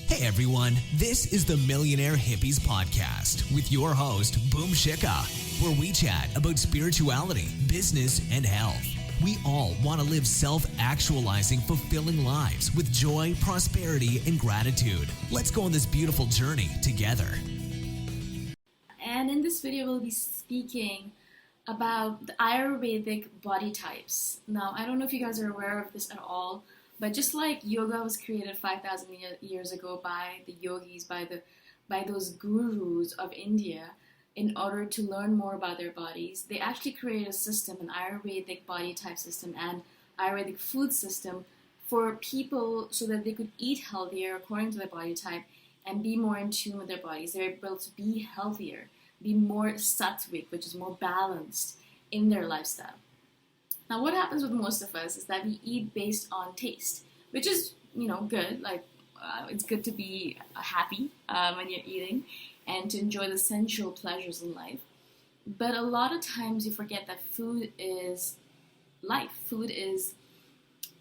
Hey everyone, this is the Millionaire Hippies Podcast with your host, Boom Shikha, where we chat about spirituality, business, and health. We all want to live self-actualizing, fulfilling lives with joy, prosperity, and gratitude. Let's go on this beautiful journey together. And in this video, we'll be speaking about the Ayurvedic body types. Now, I don't know if you guys are aware of this at all, but just like yoga was created 5,000 years ago by the yogis, by those gurus of India, in order to learn more about their bodies, they actually created a system, an Ayurvedic body type system and Ayurvedic food system for people so that they could eat healthier according to their body type and be more in tune with their bodies. They're able to be healthier, be more sattvic, which is more balanced in their lifestyle. Now, what happens with most of us is that we eat based on taste, which is, good. It's good to be happy when you're eating and to enjoy the sensual pleasures in life. But a lot of times you forget that food is life. Food is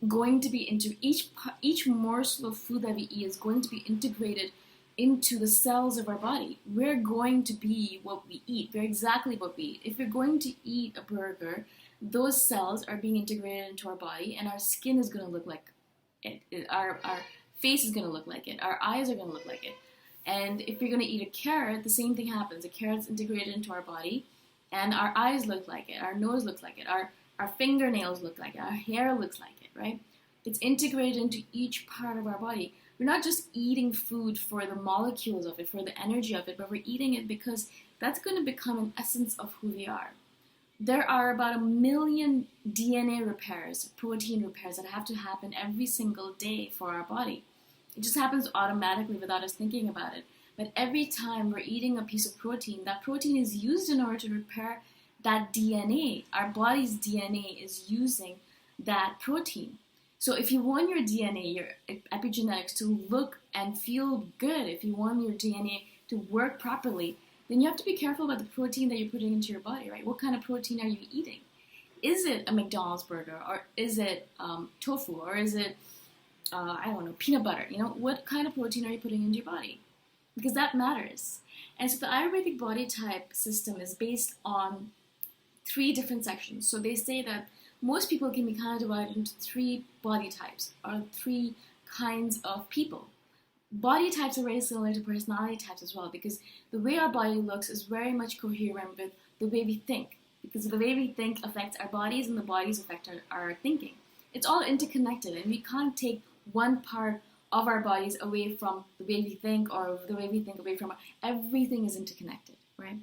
going to be into each morsel of food that we eat is going to be integrated into the cells of our body. We're going to be what we eat. We're exactly what we eat. If we're going to eat a burger, those cells are being integrated into our body, and our skin is going to look like it. Our face is going to look like it. Our eyes are going to look like it. And if you're going to eat a carrot, the same thing happens. The carrot's integrated into our body, and our eyes look like it. Our nose looks like it. Our fingernails look like it. Our hair looks like it, right? It's integrated into each part of our body. We're not just eating food for the molecules of it, for the energy of it, but we're eating it because that's going to become an essence of who we are. There are about 1 million DNA repairs, protein repairs that have to happen every single day for our body. It just happens automatically without us thinking about it. But every time we're eating a piece of protein, that protein is used in order to repair that DNA. Our body's DNA is using that protein. So if you want your DNA, your epigenetics to look and feel good, if you want your DNA to work properly, then you have to be careful about the protein that you're putting into your body, right? What kind of protein are you eating? Is it a McDonald's burger, or is it tofu, or is it, peanut butter? What kind of protein are you putting into your body? Because that matters. And so the Ayurvedic body type system is based on 3 different sections. So they say that most people can be kind of divided into 3 body types, or 3 kinds of people. Body types are very similar to personality types as well, because the way our body looks is very much coherent with the way we think, because the way we think affects our bodies and the bodies affect our thinking. It's all interconnected, and we can't take one part of our bodies away from the way we think, or the way we think away from everything is interconnected, right?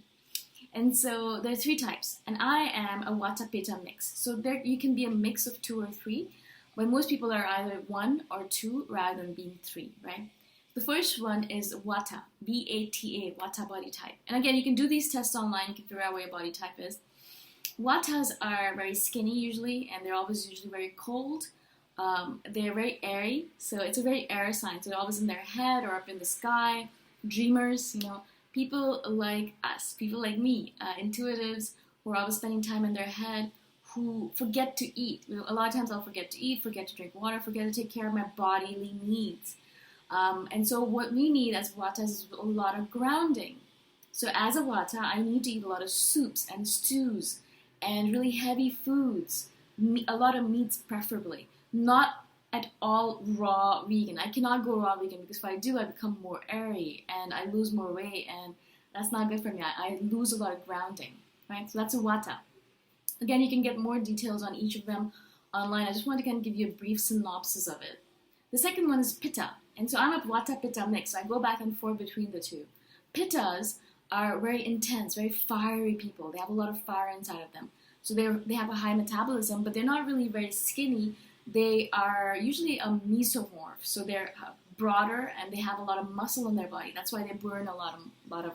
And so there are 3 types, and I am a Vata Pitta mix. So there you can be a mix of 2 or 3, but most people are either 1 or 2 rather than being 3, right? The first one is Vata, V-A-T-A, Vata body type. And again, you can do these tests online, you can figure out what your body type is. Vatas are very skinny usually, and they're always usually very cold. They're very airy, so it's a very air sign. So they're always in their head or up in the sky. Dreamers, people like us, people like me, intuitives who are always spending time in their head, who forget to eat. A lot of times I'll forget to eat, forget to drink water, forget to take care of my bodily needs. And so what we need as Vatas is a lot of grounding. So as a Vata, I need to eat a lot of soups and stews and really heavy foods, a lot of meats preferably. Not at all raw vegan. I cannot go raw vegan because if I do, I become more airy and I lose more weight, and that's not good for me. I lose a lot of grounding, right? So that's a Vata. Again, you can get more details on each of them online. I just want to kind of give you a brief synopsis of it. The second one is Pitta. And so I'm a Vata Pitta mix, so I go back and forth between the 2. Pittas are very intense, very fiery people. They have a lot of fire inside of them. So they have a high metabolism, but they're not really very skinny. They are usually a mesomorph, so they're broader and they have a lot of muscle in their body. That's why they burn a lot of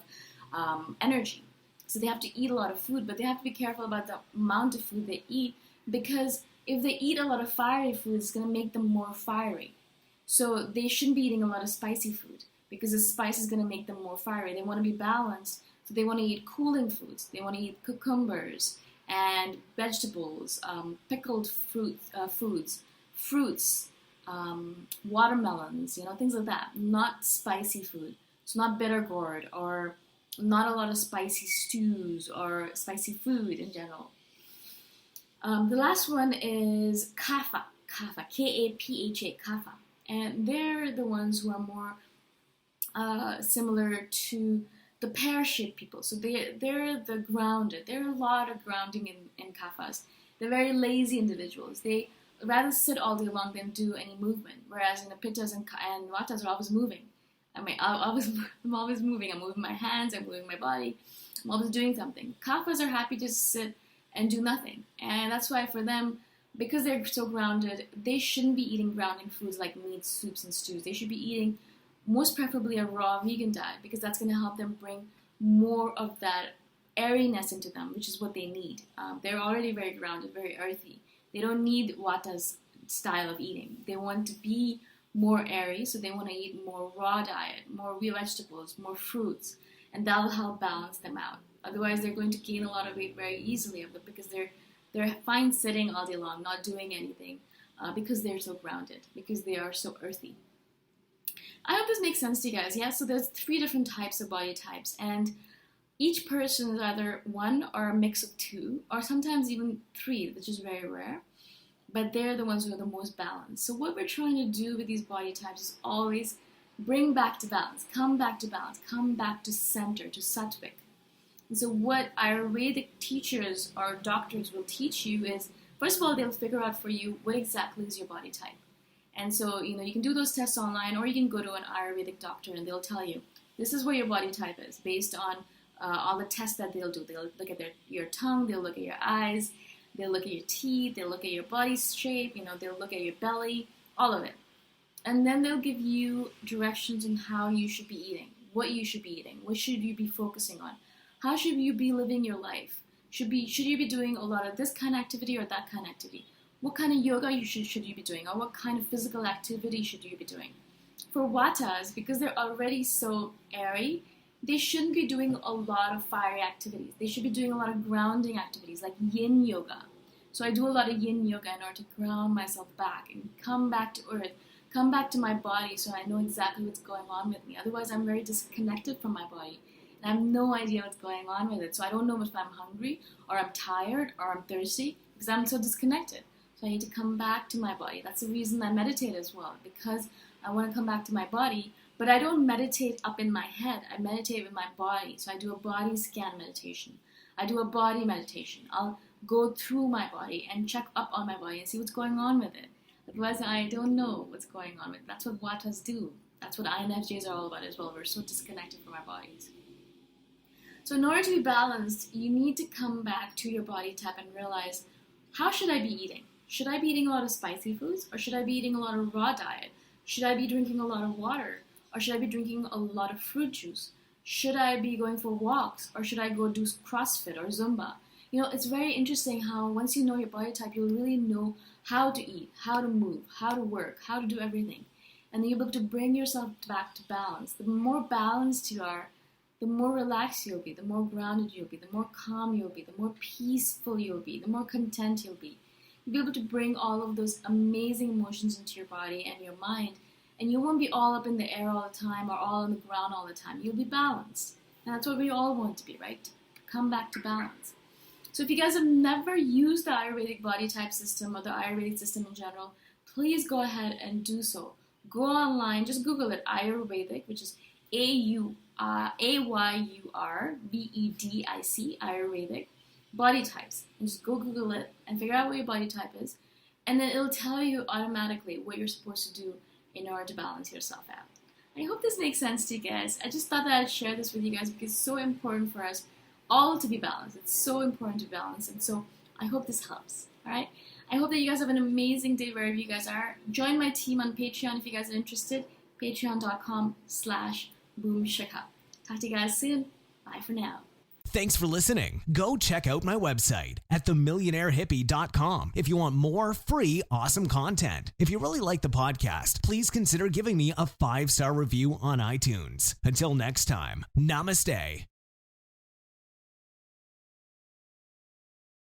energy. So they have to eat a lot of food, but they have to be careful about the amount of food they eat, because if they eat a lot of fiery food, it's going to make them more fiery. So they shouldn't be eating a lot of spicy food, because the spice is going to make them more fiery. They want to be balanced, so they want to eat cooling foods. They want to eat cucumbers and vegetables, pickled fruits, watermelons, things like that. Not spicy food. So not bitter gourd or not a lot of spicy stews or spicy food in general. The last one is kapha, K-A-P-H-A, kapha. And they're the ones who are more similar to the pear-shaped people. So they're the grounded. There are a lot of grounding in kaphas. They're very lazy individuals. They rather sit all day long than do any movement. Whereas the pittas and vatas are always moving. I'm always moving. I'm moving my hands. I'm moving my body. I'm always doing something. Kaphas are happy to sit and do nothing. And that's why for them, because they're so grounded, they shouldn't be eating grounding foods like meat, soups, and stews. They should be eating most preferably a raw vegan diet, because that's going to help them bring more of that airiness into them, which is what they need. They're already very grounded, very earthy. They don't need Vata's style of eating. They want to be more airy, so they want to eat more raw diet, more vegetables, more fruits, and that'll help balance them out. Otherwise, they're going to gain a lot of weight very easily because they're fine sitting all day long, not doing anything, because they're so grounded, because they are so earthy. I hope this makes sense to you guys. Yeah, so there's 3 different types of body types, and each person is either one or a mix of 2, or sometimes even 3, which is very rare. But they're the ones who are the most balanced. So what we're trying to do with these body types is always bring back to balance, come back to balance, come back to center, to sattvic. And so what Ayurvedic teachers or doctors will teach you is, first of all, they'll figure out for you what exactly is your body type. And so, you can do those tests online, or you can go to an Ayurvedic doctor and they'll tell you, this is what your body type is, based on all the tests that they'll do. They'll look at your tongue, they'll look at your eyes, they'll look at your teeth, they'll look at your body shape, they'll look at your belly, all of it. And then they'll give you directions on how you should be eating, what you should be eating, what should you be focusing on, how should you be living your life. Should you be doing a lot of this kind of activity or that kind of activity? What kind of yoga should you be doing, or what kind of physical activity should you be doing? For Vatas, because they're already so airy, they shouldn't be doing a lot of fiery activities. They should be doing a lot of grounding activities, like yin yoga. So I do a lot of yin yoga in order to ground myself back and come back to earth, come back to my body, so I know exactly what's going on with me. Otherwise, I'm very disconnected from my body, and I have no idea what's going on with it. So I don't know if I'm hungry, or I'm tired, or I'm thirsty, because I'm so disconnected. So I need to come back to my body. That's the reason I meditate as well, because I want to come back to my body. But I don't meditate up in my head. I meditate with my body. So I do a body scan meditation. I do a body meditation. I'll go through my body and check up on my body and see what's going on with it. Otherwise, I don't know what's going on with it. That's what Vatas do. That's what INFJs are all about as well. We're so disconnected from our bodies. So in order to be balanced, you need to come back to your body type and realize, how should I be eating? Should I be eating a lot of spicy foods, or should I be eating a lot of raw diet? Should I be drinking a lot of water, or should I be drinking a lot of fruit juice? Should I be going for walks, or should I go do CrossFit or Zumba? It's very interesting how once you know your body type, you'll really know how to eat, how to move, how to work, how to do everything. And then you'll be able to bring yourself back to balance. The more balanced you are, the more relaxed you'll be, the more grounded you'll be, the more calm you'll be, the more peaceful you'll be, the more content you'll be. You'll be able to bring all of those amazing emotions into your body and your mind, and you won't be all up in the air all the time or all on the ground all the time. You'll be balanced. And that's what we all want to be, right? Come back to balance. So if you guys have never used the Ayurvedic body type system or the Ayurvedic system in general, please go ahead and do so. Go online, just Google it, Ayurvedic, which is Ayurvedic, Ayurvedic, body types. And just go Google it and figure out what your body type is. And then it'll tell you automatically what you're supposed to do in order to balance yourself out. I hope this makes sense to you guys. I just thought that I'd share this with you guys because it's so important for us all to be balanced. It's so important to balance. And so I hope this helps. All right? I hope that you guys have an amazing day wherever you guys are. Join my team on Patreon if you guys are interested. Patreon.com/boomshikha. Talk to you guys soon. Bye for now. Thanks for listening. Go check out my website at themillionairehippie.com if you want more free, awesome content. If you really like the podcast, please consider giving me a 5-star review on iTunes. Until next time, namaste.